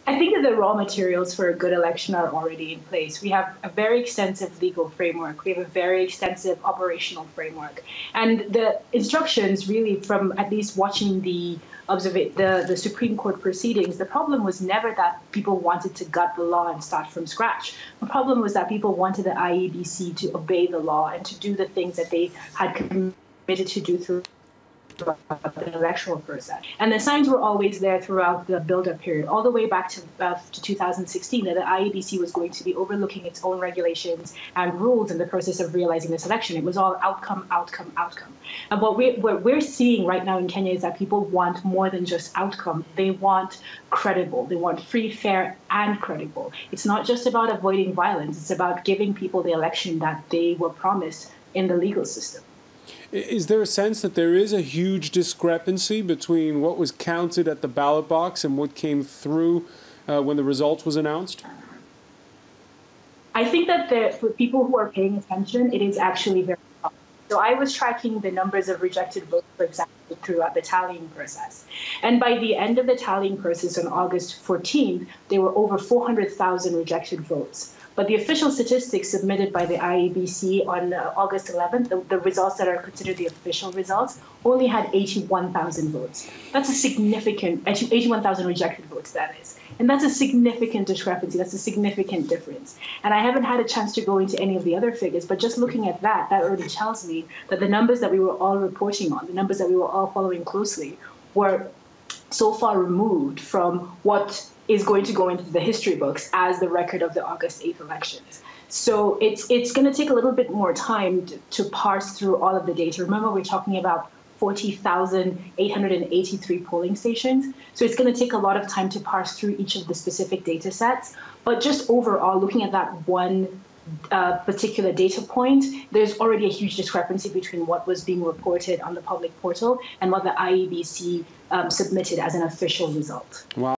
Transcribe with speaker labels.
Speaker 1: I think that the raw materials for a good election are already in place. We have a very extensive legal framework. We have a very extensive operational framework. And the instructions really from at least watching the Supreme Court proceedings, the problem was never that people wanted to gut the law and start from scratch. The problem was that people wanted the IEBC to obey the law and to do the things that they had committed to do through the electoral process. And the signs were always there throughout the build-up period, all the way back to 2016, that the IEBC was going to be overlooking its own regulations and rules in the process of realizing this election. It was all outcome, outcome, outcome. And what we're seeing right now in Kenya is that people want more than just outcome. They want credible. They want free, fair, and credible. It's not just about avoiding violence. It's about giving people the election that they were promised in the legal system.
Speaker 2: Is there a sense that there is a huge discrepancy between what was counted at the ballot box and what came through when the result was announced?
Speaker 1: I think that for people who are paying attention, it is actually very tough. So I was tracking the numbers of rejected votes, for example, throughout the tallying process. And by the end of the tallying process on August 14th, there were over 400,000 rejected votes. But the official statistics submitted by the IEBC on August 11th, the results that are considered the official results, only had 81,000 votes. That's a significant, 81,000 rejected votes, that is. And that's a significant discrepancy. That's a significant difference. And I haven't had a chance to go into any of the other figures, but just looking at that already tells me that the numbers that we were all reporting on, the numbers that we were all following closely, were so far removed from what is going to go into the history books as the record of the August 8th elections. So it's going to take a little bit more time to parse through all of the data. Remember, we're talking about 40,883 polling stations. So it's going to take a lot of time to parse through each of the specific data sets. But just overall, looking at that one particular data point, there's already a huge discrepancy between what was being reported on the public portal and what the IEBC submitted as an official result.
Speaker 2: Wow.